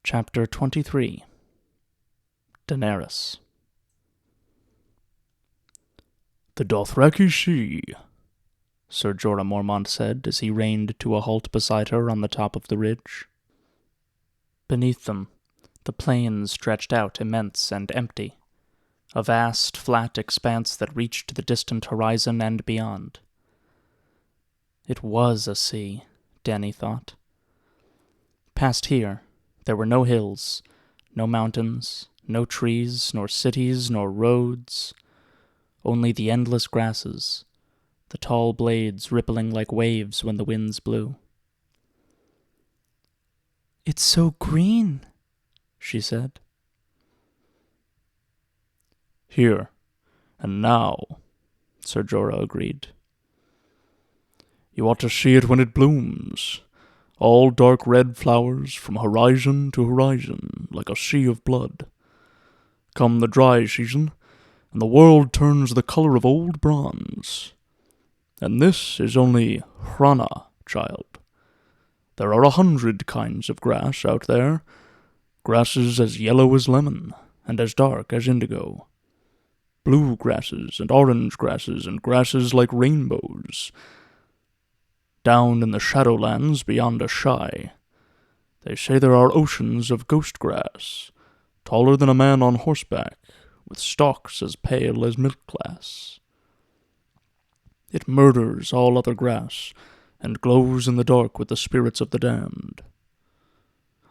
Chapter 23. Daenerys. "The Dothraki see," Ser Jorah Mormont said as he reined to a halt beside her on the top of the ridge. Beneath them, the plain stretched out immense and empty, a vast, flat expanse that reached to the distant horizon and beyond. It was a sea, Dany thought. Past here, there were no hills, no mountains, no trees, nor cities, nor roads, only the endless grasses, the tall blades rippling like waves when the winds blew. "It's so green," she said. "Here, and now," Ser Jorah agreed. "You ought to see it when it blooms. All dark red flowers from horizon to horizon, like a sea of blood. Come the dry season, and the world turns the color of old bronze. And this is only Hrana, child. There are 100 kinds of grass out there, grasses as yellow as lemon, and as dark as indigo. Blue grasses and orange grasses and grasses like rainbows. Down in the Shadowlands beyond Ashai, they say there are oceans of ghost grass, taller than a man on horseback, with stalks as pale as milk glass. It murders all other grass, and glows in the dark with the spirits of the damned.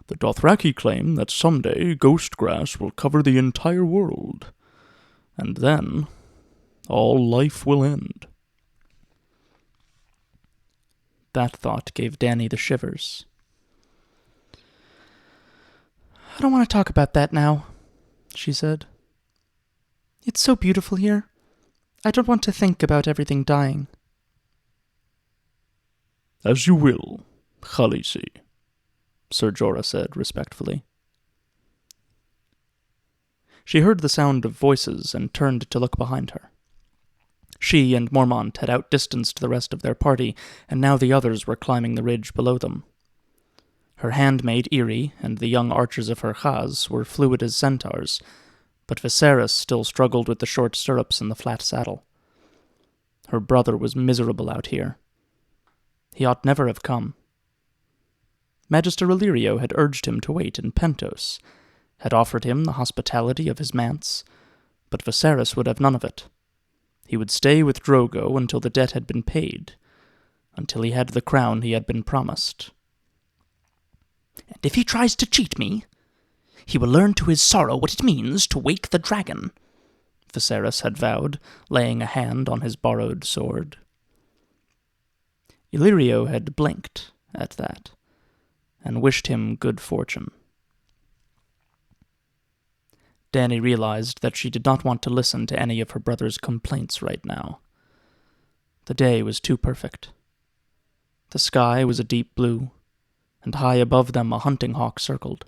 The Dothraki claim that someday ghost grass will cover the entire world, and then all life will end." That thought gave Dany the shivers. "I don't want to talk about that now," she said. "It's so beautiful here. I don't want to think about everything dying." "As you will, Khaleesi," Ser Jorah said respectfully. She heard the sound of voices and turned to look behind her. She and Mormont had outdistanced the rest of their party, and now the others were climbing the ridge below them. Her handmaid Irri and the young archers of her Khaz were fluid as centaurs, but Viserys still struggled with the short stirrups and the flat saddle. Her brother was miserable out here. He ought never have come. Magister Illyrio had urged him to wait in Pentos, had offered him the hospitality of his manse, but Viserys would have none of it. He would stay with Drogo until the debt had been paid, until he had the crown he had been promised. "And if he tries to cheat me, he will learn to his sorrow what it means to wake the dragon," Viserys had vowed, laying a hand on his borrowed sword. Illyrio had blinked at that, and wished him good fortune. Dany realized that she did not want to listen to any of her brother's complaints right now. The day was too perfect. The sky was a deep blue, and high above them a hunting hawk circled.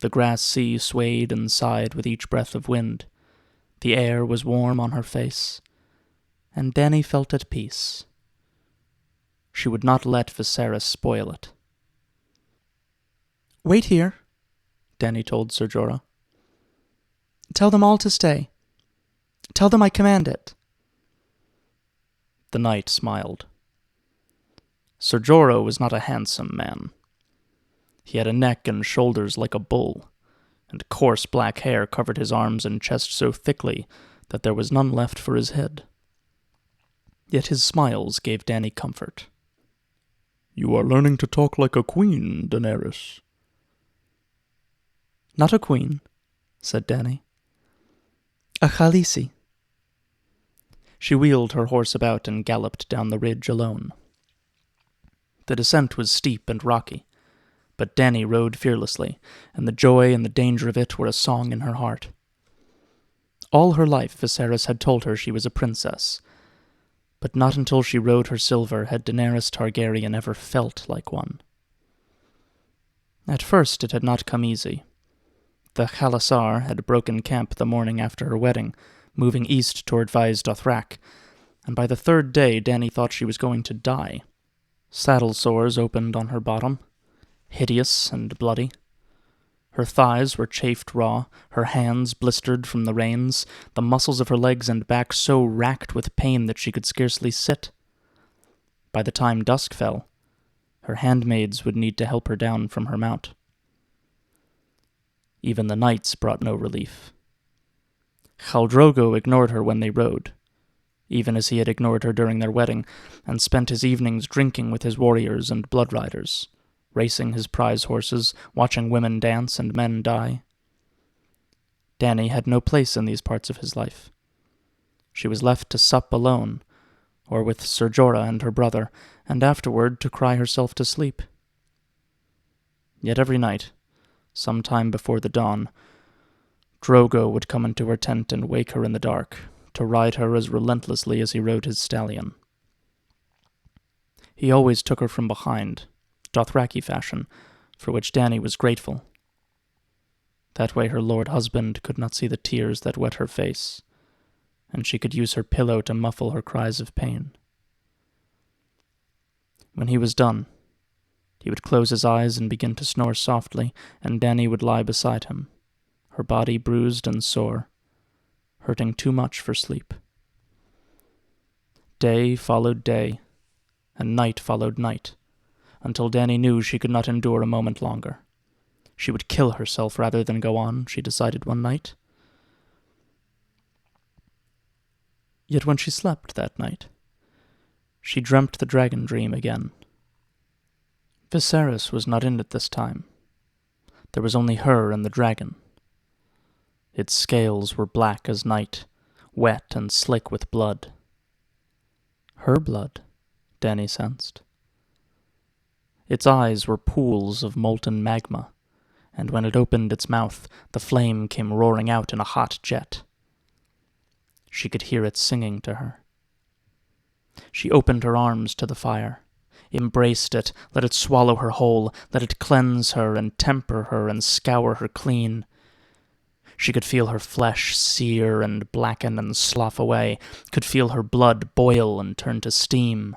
The grass sea swayed and sighed with each breath of wind. The air was warm on her face, and Dany felt at peace. She would not let Viserys spoil it. "Wait here," Dany told Ser Jorah. "Tell them all to stay. Tell them I command it." The knight smiled. Ser Jorah was not a handsome man. He had a neck and shoulders like a bull, and coarse black hair covered his arms and chest so thickly that there was none left for his head. Yet his smiles gave Dany comfort. "You are learning to talk like a queen, Daenerys." "Not a queen," said Dany. "A Khaleesi." She wheeled her horse about and galloped down the ridge alone. The descent was steep and rocky, but Dany rode fearlessly, and the joy and the danger of it were a song in her heart. All her life Viserys had told her she was a princess, but not until she rode her silver had Daenerys Targaryen ever felt like one. At first it had not come easy. The Khalasar had broken camp the morning after her wedding, moving east toward Vaes Dothrak, and by the third day Dany thought she was going to die. Saddle sores opened on her bottom, hideous and bloody, Her thighs were chafed raw, her hands blistered from the rains, the muscles of her legs and back so racked with pain that she could scarcely sit. By the time dusk fell, her handmaids would need to help her down from her mount. Even the nights brought no relief. Khal Drogo ignored her when they rode, even as he had ignored her during their wedding, and spent his evenings drinking with his warriors and blood riders, racing his prize horses, watching women dance and men die. Dany had no place in these parts of his life. She was left to sup alone, or with Ser Jorah and her brother, and afterward to cry herself to sleep. Yet every night, some time before the dawn, Drogo would come into her tent and wake her in the dark, to ride her as relentlessly as he rode his stallion. He always took her from behind, Dothraki fashion, for which Dany was grateful. That way her lord husband could not see the tears that wet her face, and she could use her pillow to muffle her cries of pain. When he was done, he would close his eyes and begin to snore softly, and Dany would lie beside him, her body bruised and sore, hurting too much for sleep. Day followed day, and night followed night, until Dany knew she could not endure a moment longer. She would kill herself rather than go on, she decided one night. Yet when she slept that night, she dreamt the dragon dream again. Viserys was not in it this time. There was only her and the dragon. Its scales were black as night, wet and slick with blood. Her blood, Dany sensed. Its eyes were pools of molten magma, and when it opened its mouth, the flame came roaring out in a hot jet. She could hear it singing to her. She opened her arms to the fire, embraced it, let it swallow her whole, let it cleanse her and temper her and scour her clean. She could feel her flesh sear and blacken and slough away, could feel her blood boil and turn to steam.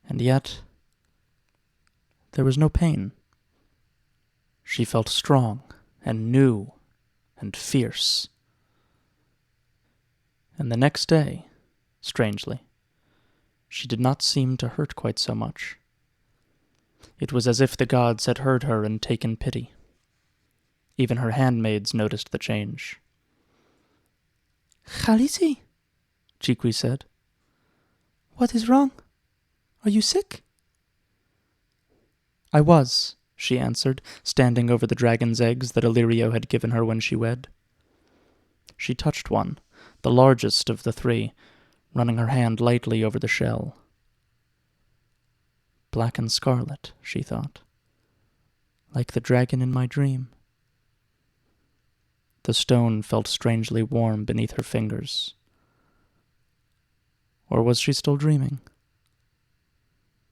And yet, there was no pain. She felt strong and new and fierce. And the next day, strangely, she did not seem to hurt quite so much. It was as if the gods had heard her and taken pity. Even her handmaids noticed the change. "Khaleesi," Chiqui said. "What is wrong? Are you sick?" "I was," she answered, standing over the dragon's eggs that Illyrio had given her when she wed. She touched one, the largest of the three, running her hand lightly over the shell. Black and scarlet, she thought. Like the dragon in my dream. The stone felt strangely warm beneath her fingers. Or was she still dreaming?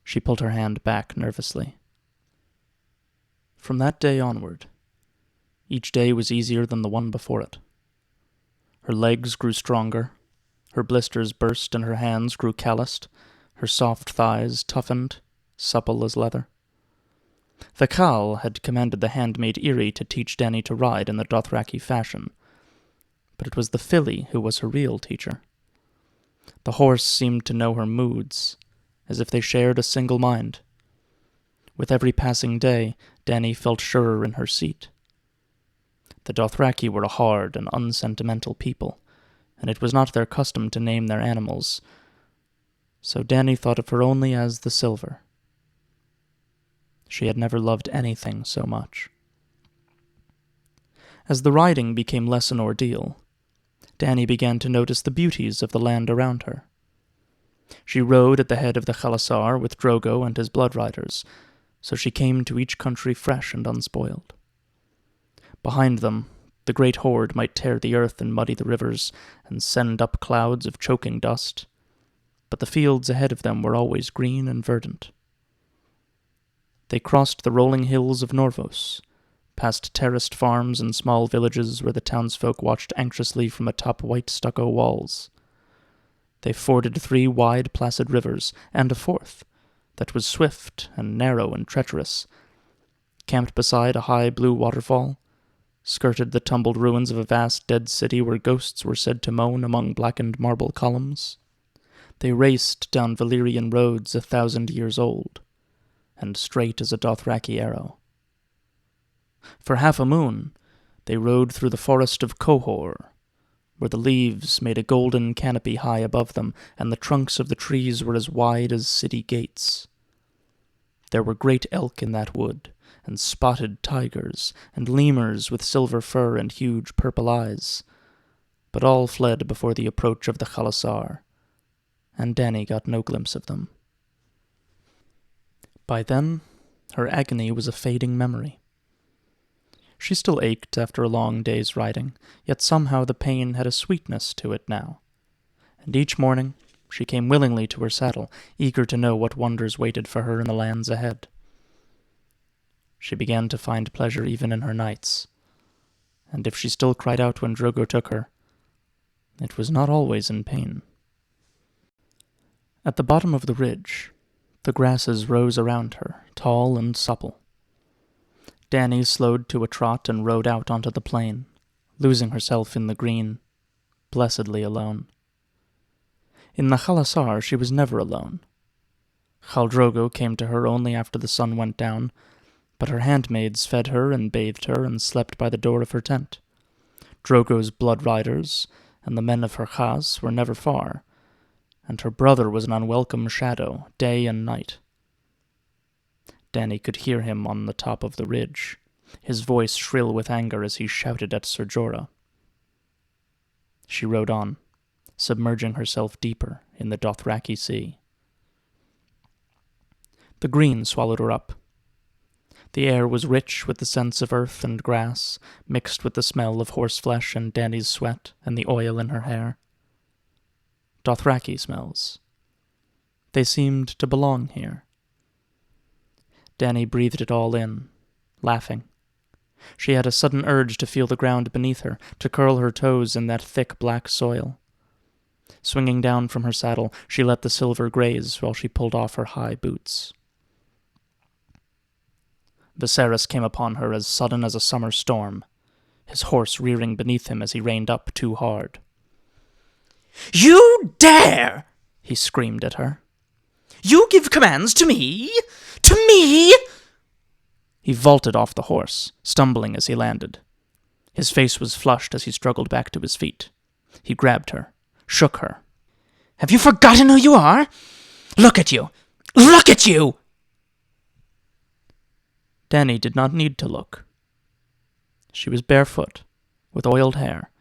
She pulled her hand back nervously. From that day onward, each day was easier than the one before it. Her legs grew stronger, her blisters burst and her hands grew calloused, her soft thighs toughened, supple as leather. The Khal had commanded the handmaid Irri to teach Dany to ride in the Dothraki fashion, but it was the filly who was her real teacher. The horse seemed to know her moods, as if they shared a single mind. With every passing day, Dany felt surer in her seat. The Dothraki were a hard and unsentimental people, and it was not their custom to name their animals, so Dany thought of her only as the Silver. She had never loved anything so much. As the riding became less an ordeal, Dany began to notice the beauties of the land around her. She rode at the head of the Khalasar with Drogo and his blood riders, so she came to each country fresh and unspoiled. Behind them, the great horde might tear the earth and muddy the rivers and send up clouds of choking dust, but the fields ahead of them were always green and verdant. They crossed the rolling hills of Norvos, past terraced farms and small villages where the townsfolk watched anxiously from atop white stucco walls. They forded 3 wide, placid rivers, and a fourth, that was swift and narrow and treacherous, camped beside a high blue waterfall, skirted the tumbled ruins of a vast dead city where ghosts were said to moan among blackened marble columns. They raced down Valyrian roads 1,000 years old, and straight as a Dothraki arrow. For half a moon, they rode through the forest of Qohor, where the leaves made a golden canopy high above them, and the trunks of the trees were as wide as city gates. There were great elk in that wood, and spotted tigers, and lemurs with silver fur and huge purple eyes, but all fled before the approach of the Khalasar, and Dany got no glimpse of them. By then, her agony was a fading memory. She still ached after a long day's riding, yet somehow the pain had a sweetness to it now, and each morning she came willingly to her saddle, eager to know what wonders waited for her in the lands ahead. She began to find pleasure even in her nights, and if she still cried out when Drogo took her, it was not always in pain. At the bottom of the ridge, the grasses rose around her, tall and supple. Dany slowed to a trot and rode out onto the plain, losing herself in the green, blessedly alone. In the Khalasar she was never alone. Khal Drogo came to her only after the sun went down, but her handmaids fed her and bathed her and slept by the door of her tent. Drogo's blood riders and the men of her khas were never far, and her brother was an unwelcome shadow, day and night. Dany could hear him on the top of the ridge, his voice shrill with anger as he shouted at Ser Jorah. She rode on, submerging herself deeper in the Dothraki Sea. The green swallowed her up. The air was rich with the scents of earth and grass, mixed with the smell of horseflesh and Dany's sweat and the oil in her hair. Dothraki smells. They seemed to belong here. Dany breathed it all in, laughing. She had a sudden urge to feel the ground beneath her, to curl her toes in that thick black soil. Swinging down from her saddle, she let the silver graze while she pulled off her high boots. Viserys came upon her as sudden as a summer storm, his horse rearing beneath him as he reined up too hard. "You dare!" he screamed at her. "You give commands to me? To me?" He vaulted off the horse, stumbling as he landed. His face was flushed as he struggled back to his feet. He grabbed her, shook her. "Have you forgotten who you are? Look at you! Look at you!" Dany did not need to look. She was barefoot, with oiled hair,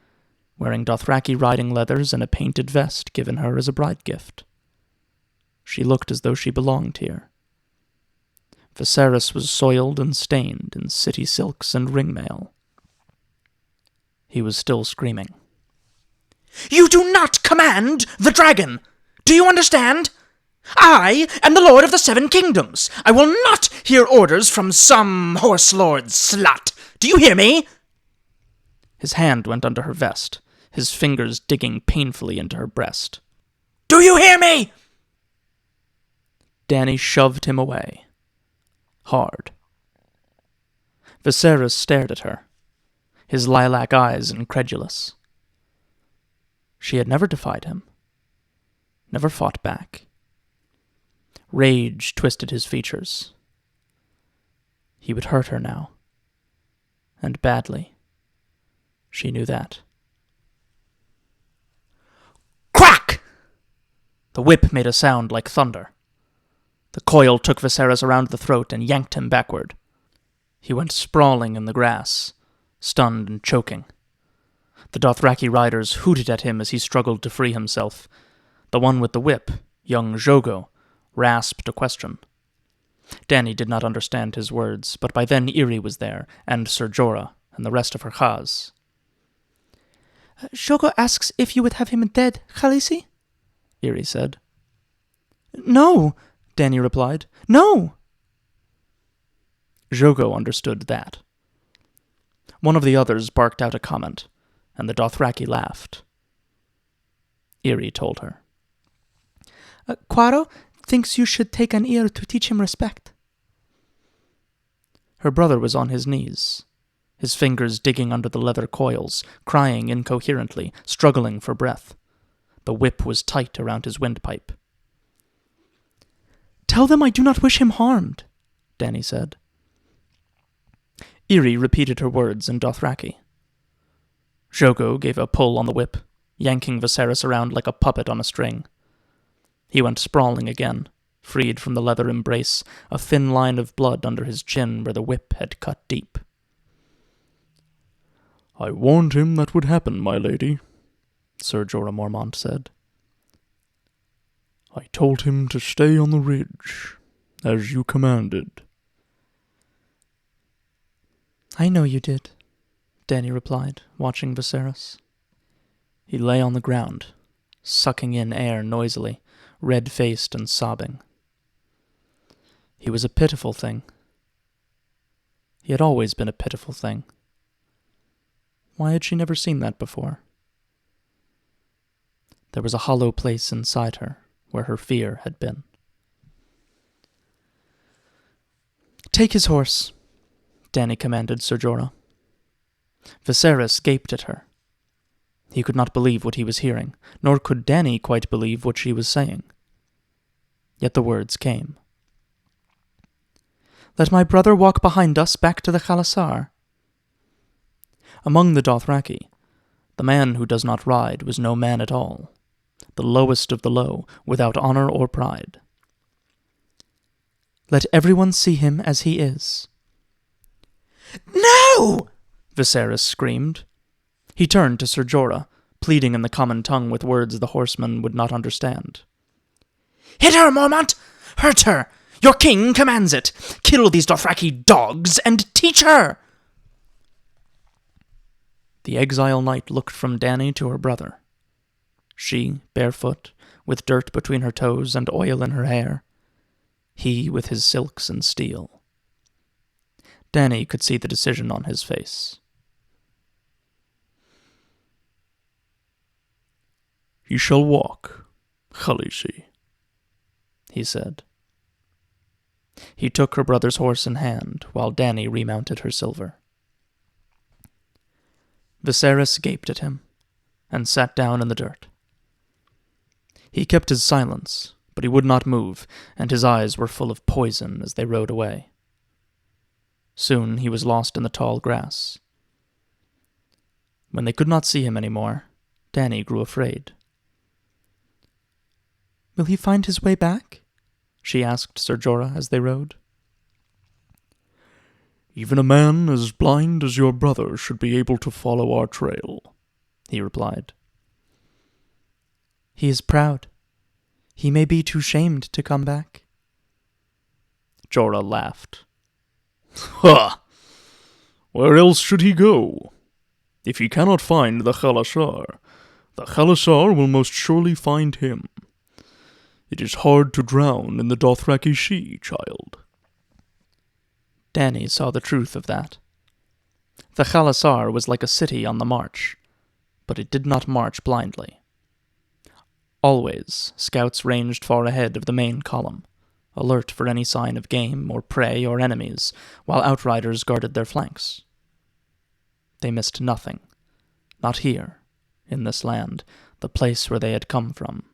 wearing Dothraki riding leathers and a painted vest given her as a bride gift. She looked as though she belonged here. Viserys was soiled and stained in city silks and ringmail. He was still screaming. "You do not command the dragon! Do you understand? I am the Lord of the Seven Kingdoms. I will not hear orders from some horse lord slut. Do you hear me?" His hand went under her vest, his fingers digging painfully into her breast. "Do you hear me?" Dany shoved him away. Hard. Viserys stared at her, his lilac eyes incredulous. She had never defied him, never fought back. Rage twisted his features. He would hurt her now, and badly. She knew that. Crack! The whip made a sound like thunder. The coil took Viserys around the throat and yanked him backward. He went sprawling in the grass, stunned and choking. The Dothraki riders hooted at him as he struggled to free himself. The one with the whip, young Drogo, rasped a question. Dany did not understand his words, but by then Irri was there, and Ser Jorah, and the rest of her khas. "Drogo asks if you would have him dead, Khaleesi?" Irri said. "No," Dany replied. "No." Drogo understood that. One of the others barked out a comment, and the Dothraki laughed. Irri told her. Quaro thinks you should take an ear to teach him respect." Her brother was on his knees, his fingers digging under the leather coils, crying incoherently, struggling for breath. The whip was tight around his windpipe. "Tell them I do not wish him harmed," Dany said. Irri repeated her words in Dothraki. Drogo gave a pull on the whip, yanking Viserys around like a puppet on a string. He went sprawling again, freed from the leather embrace, a thin line of blood under his chin where the whip had cut deep. "I warned him that would happen, my lady," Ser Jorah Mormont said. "I told him to stay on the ridge, as you commanded." "I know you did," Dany replied, watching Viserys. He lay on the ground, sucking in air noisily, red-faced and sobbing. He was a pitiful thing. He had always been a pitiful thing. Why had she never seen that before? There was a hollow place inside her, where her fear had been. "Take his horse," Dany commanded Ser Jorah. Viserys gaped at her. He could not believe what he was hearing, nor could Dany quite believe what she was saying. Yet the words came. "Let my brother walk behind us back to the Khalasar." Among the Dothraki, the man who does not ride was no man at all, the lowest of the low, without honor or pride. "Let everyone see him as he is." "No!" Viserys screamed. He turned to Ser Jorah, pleading in the common tongue with words the horseman would not understand. "Hit her, Mormont! Hurt her! Your king commands it! Kill these Dothraki dogs and teach her!" The exile knight looked from Dany to her brother. She, barefoot, with dirt between her toes and oil in her hair. He with his silks and steel. Dany could see the decision on his face. "He shall walk, Khaleesi," he said. He took her brother's horse in hand, while Dany remounted her silver. Viserys gaped at him, and sat down in the dirt. He kept his silence, but he would not move, and his eyes were full of poison as they rode away. Soon he was lost in the tall grass. When they could not see him any more, Dany grew afraid. "Will he find his way back?" she asked Ser Jorah as they rode. "Even a man as blind as your brother should be able to follow our trail," he replied. "He is proud. He may be too shamed to come back." Jorah laughed. "Ha! Where else should he go? If he cannot find the Khalasar will most surely find him. It is hard to drown in the Dothraki Sea, child." Dany saw the truth of that. The Khalasar was like a city on the march, but it did not march blindly. Always, scouts ranged far ahead of the main column, alert for any sign of game or prey or enemies, while outriders guarded their flanks. They missed nothing. Not here, in this land, the place where they had come from.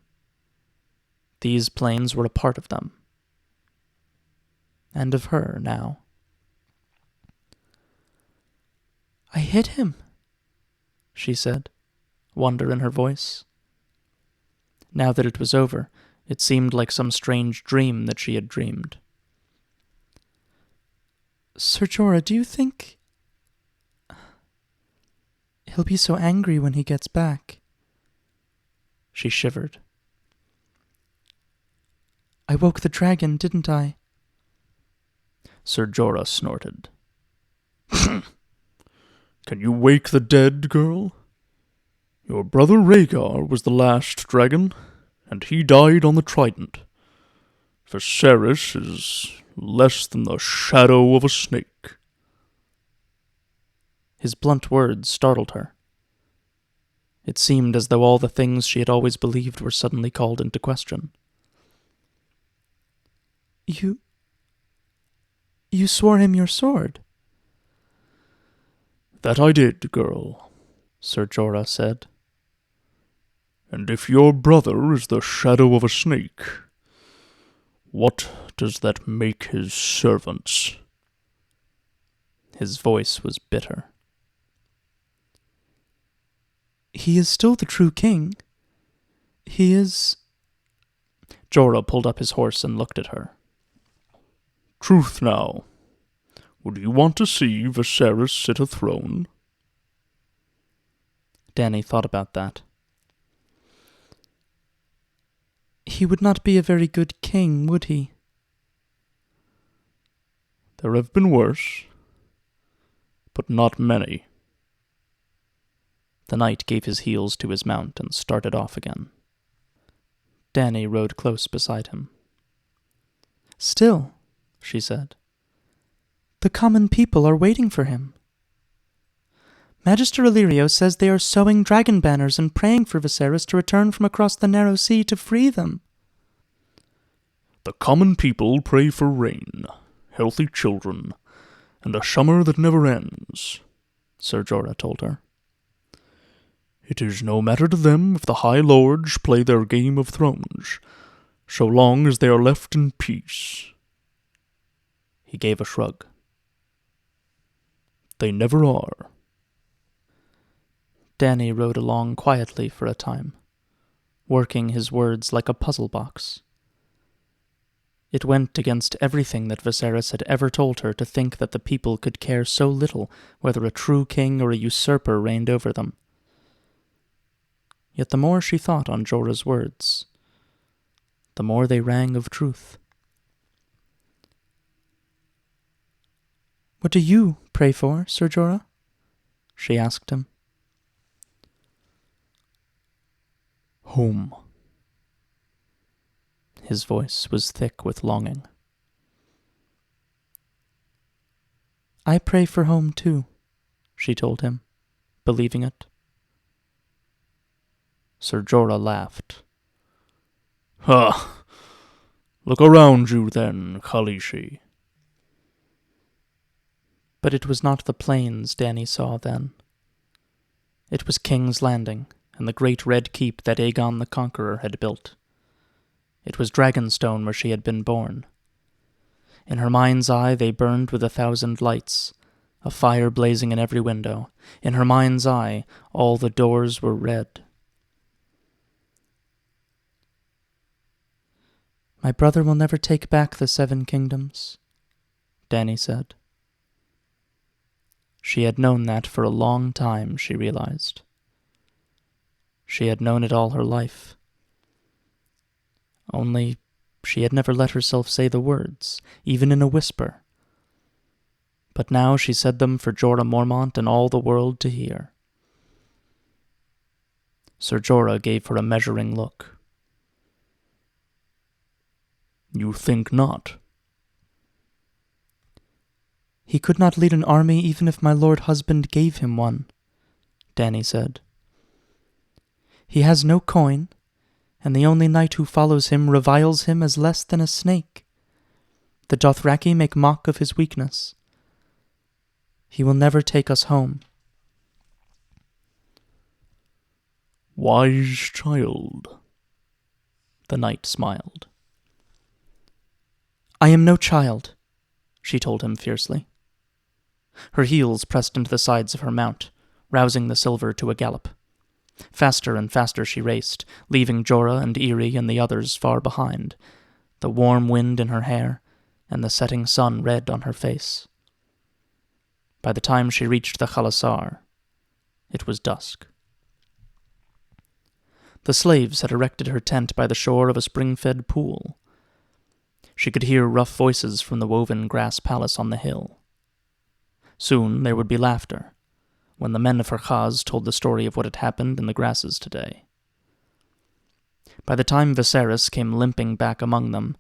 These plains were a part of them. And of her now. "I hit him," she said, wonder in her voice. Now that it was over, it seemed like some strange dream that she had dreamed. "Ser Jorah, do you think he'll be so angry when he gets back?" She shivered. "I woke the dragon, didn't I?" Ser Jorah snorted. "Can you wake the dead, girl? Your brother Rhaegar was the last dragon, and he died on the Trident. Viserys is less than the shadow of a snake." His blunt words startled her. It seemed as though all the things she had always believed were suddenly called into question. You swore him your sword. That I did, girl, Ser Jorah said. And if your brother is the shadow of a snake, what does that make his servants? His voice was bitter. He is still the true king. He is... Jorah pulled up his horse and looked at her. Truth now. Would you want to see Viserys sit a throne? Dany thought about that. He would not be a very good king, would he? There have been worse, but not many. The knight gave his heels to his mount and started off again. Dany rode close beside him. Still, she said, the common people are waiting for him. Magister Illyrio says they are sewing dragon banners and praying for Viserys to return from across the narrow sea to free them. The common people pray for rain, healthy children, and a summer that never ends, Ser Jorah told her. It is no matter to them if the High Lords play their Game of Thrones, so long as they are left in peace. He gave a shrug. They never are. Dany rode along quietly for a time, working his words like a puzzle box. It went against everything that Viserys had ever told her to think that the people could care so little whether a true king or a usurper reigned over them. Yet the more she thought on Jorah's words, the more they rang of truth. What do you pray for, Ser Jorah? She asked him. Home. His voice was thick with longing. I pray for home too, she told him, believing it. Ser Jorah laughed. Ha! Look around you then, Khaleesi. But it was not the plains Dany saw then. It was King's Landing and the great red keep that Aegon the Conqueror had built. It was Dragonstone where she had been born. In her mind's eye they burned with 1,000 lights, a fire blazing in every window. In her mind's eye all the doors were red. My brother will never take back the 7 kingdoms, Dany said. She had known that for a long time, she realized. She had known it all her life. Only she had never let herself say the words, even in a whisper. But now she said them for Jorah Mormont and all the world to hear. Ser Jorah gave her a measuring look. You think not? He could not lead an army even if my lord husband gave him one, Dany said. He has no coin, and the only knight who follows him reviles him as less than a snake. The Dothraki make mock of his weakness. He will never take us home. Wise child, the knight smiled. I am no child, she told him fiercely. Her heels pressed into the sides of her mount, rousing the silver to a gallop. Faster and faster she raced, leaving Jorah and Irri and the others far behind, the warm wind in her hair and the setting sun red on her face. By the time she reached the Khalasar, it was dusk. The slaves had erected her tent by the shore of a spring-fed pool. She could hear rough voices from the woven grass palace on the hill. Soon there would be laughter, when the men of her Khaz told the story of what had happened in the grasses today. By the time Viserys came limping back among them,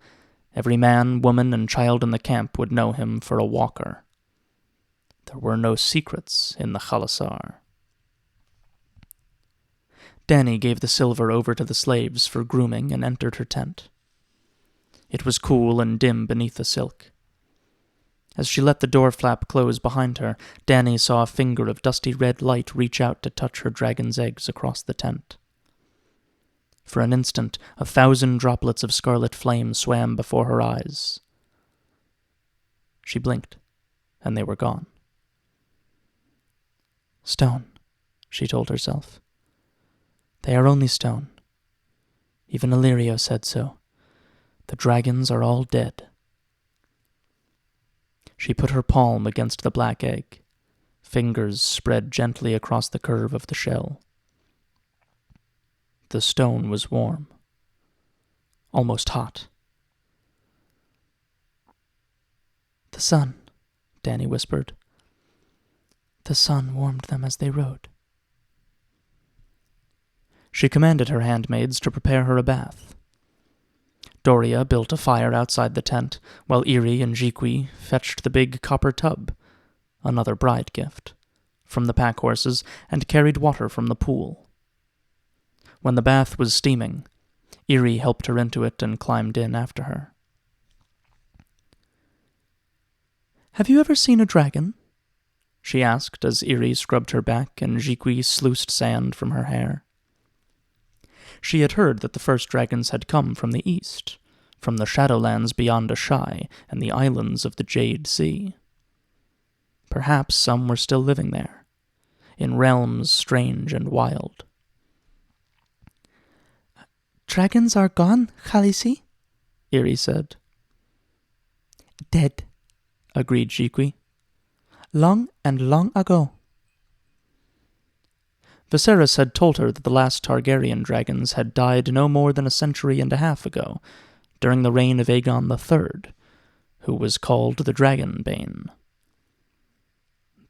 every man, woman, and child in the camp would know him for a walker. There were no secrets in the Khalasar. Dany gave the silver over to the slaves for grooming and entered her tent. It was cool and dim beneath the silk. As she let the door flap close behind her, Dany saw a finger of dusty red light reach out to touch her dragon's eggs across the tent. For an instant, 1,000 droplets of scarlet flame swam before her eyes. She blinked, and they were gone. Stone, she told herself. They are only stone. Even Illyrio said so. The dragons are all dead. She put her palm against the black egg. Fingers spread gently across the curve of the shell. The stone was warm. Almost hot. The sun, Dany whispered. The sun warmed them as they rode. She commanded her handmaids to prepare her a bath. Doria built a fire outside the tent, while Iri and Jiqui fetched the big copper tub, another bride gift, from the pack horses and carried water from the pool. When the bath was steaming, Iri helped her into it and climbed in after her. Have you ever seen a dragon? She asked as Iri scrubbed her back and Jiqui sluiced sand from her hair. She had heard that the first dragons had come from the east, from the Shadowlands beyond Ashai and the islands of the Jade Sea. Perhaps some were still living there, in realms strange and wild. Dragons are gone, Khaleesi, Iri said. Dead, agreed Jiqui. Long and long ago. Viserys had told her that the last Targaryen dragons had died no more than 1.5 centuries ago, during the reign of Aegon III, who was called the Dragonbane.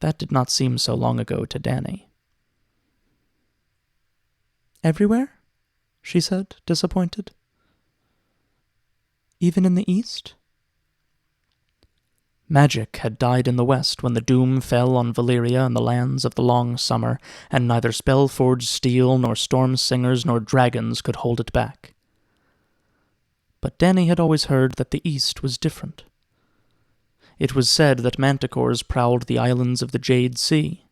That did not seem so long ago to Dany. Everywhere? She said, disappointed. Even in the east? Magic had died in the west when the doom fell on Valyria and the lands of the long summer, and neither spell-forged steel nor storm singers nor dragons could hold it back. But Dany had always heard that the east was different. It was said that manticores prowled the islands of the Jade Sea,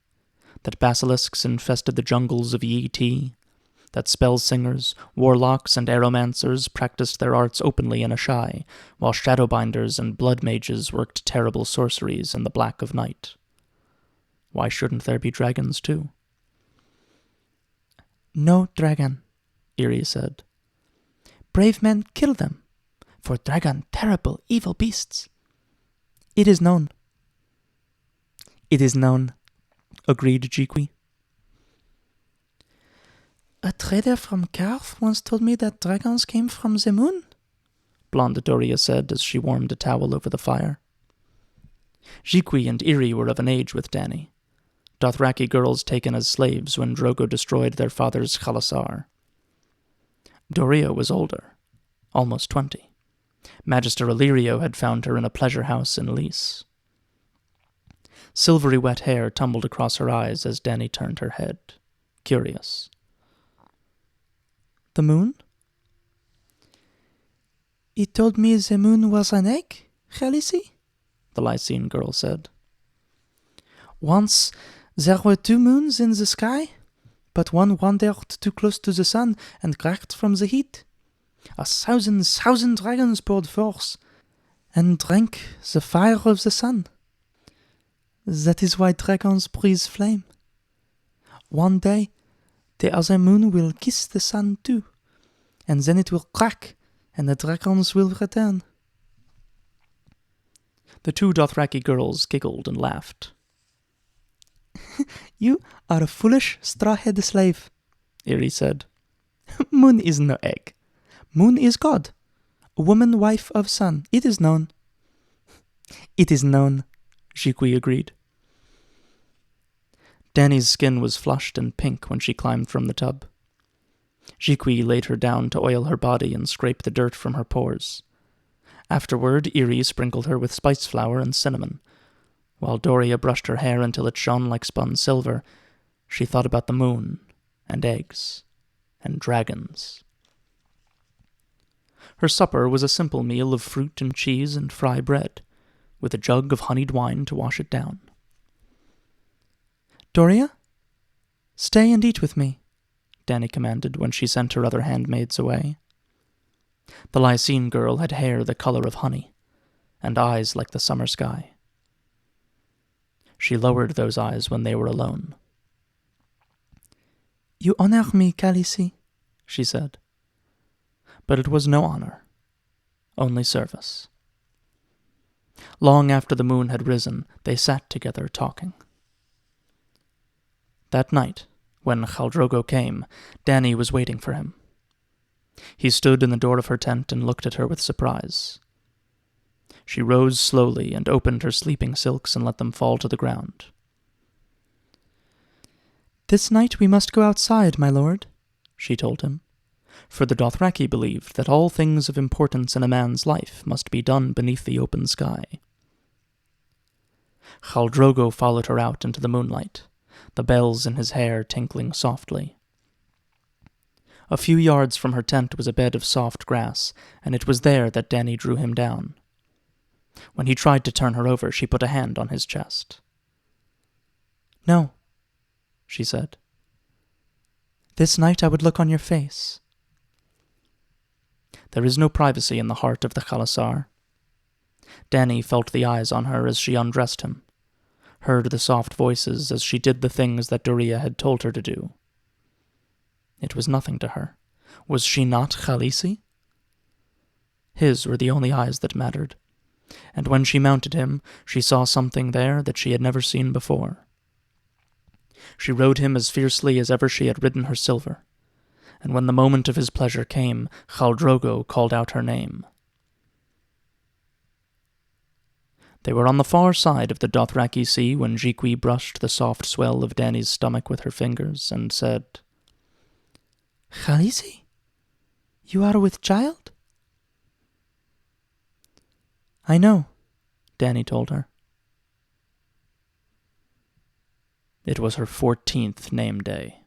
that basilisks infested the jungles of Yi Ti, that spell-singers, warlocks, and aeromancers practiced their arts openly in Ashai, while shadowbinders and blood mages worked terrible sorceries in the black of night. Why shouldn't there be dragons, too? No dragon, Iri said. Brave men kill them, for dragon terrible, evil beasts. It is known. It is known, agreed Jiqui. A trader from Karth once told me that dragons came from the moon, Blonde Doria said as she warmed a towel over the fire. Jiqui and Iri were of an age with Dany, Dothraki girls taken as slaves when Drogo destroyed their father's Khalasar. Doria was older, almost 20. Magister Illyrio had found her in a pleasure house in Lys. Silvery wet hair tumbled across her eyes as Dany turned her head, curious. The moon? He told me the moon was an egg, Khaleesi, the Lysene girl said. Once there were 2 moons in the sky, but one wandered too close to the sun and cracked from the heat. 1,000 dragons poured forth and drank the fire of the sun. That is why dragons breathe flame. One day, the other moon will kiss the sun too, and then it will crack, and the dragons will return. The 2 Dothraki girls giggled and laughed. You are a foolish, straw-headed slave, Iri said. Moon is no egg. Moon is God, woman wife of sun. It is known. It is known, Jiqui agreed. Dany's skin was flushed and pink when she climbed from the tub. Jiqui laid her down to oil her body and scrape the dirt from her pores. Afterward, Iri sprinkled her with spice flour and cinnamon. While Doria brushed her hair until it shone like spun silver, she thought about the moon, and eggs, and dragons. Her supper was a simple meal of fruit and cheese and fry bread, with a jug of honeyed wine to wash it down. "Doria, stay and eat with me," Dany commanded when she sent her other handmaids away. The Lysine girl had hair the color of honey, and eyes like the summer sky. She lowered those eyes when they were alone. "You honor me, Khaleesi," she said. But it was no honor, only service. Long after the moon had risen, they sat together talking. That night, when Khal Drogo came, Dany was waiting for him. He stood in the door of her tent and looked at her with surprise. She rose slowly and opened her sleeping silks and let them fall to the ground. "This night we must go outside, my lord," she told him, for the Dothraki believed that all things of importance in a man's life must be done beneath the open sky. Khal Drogo followed her out into the moonlight, the bells in his hair tinkling softly. A few yards from her tent was a bed of soft grass, and it was there that Dany drew him down. When he tried to turn her over, she put a hand on his chest. "No," she said. "This night I would look on your face." There is no privacy in the heart of the Khalasar. Dany felt the eyes on her as she undressed him, heard the soft voices as she did the things that Doria had told her to do. It was nothing to her. Was she not Khaleesi? His were the only eyes that mattered, and when she mounted him, she saw something there that she had never seen before. She rode him as fiercely as ever she had ridden her silver, and when the moment of his pleasure came, Khal Drogo called out her name. They were on the far side of the Dothraki Sea when Jiqui brushed the soft swell of Dany's stomach with her fingers and said, "Khaleesi, you are with child?" "I know," Dany told her. It was her 14th name day.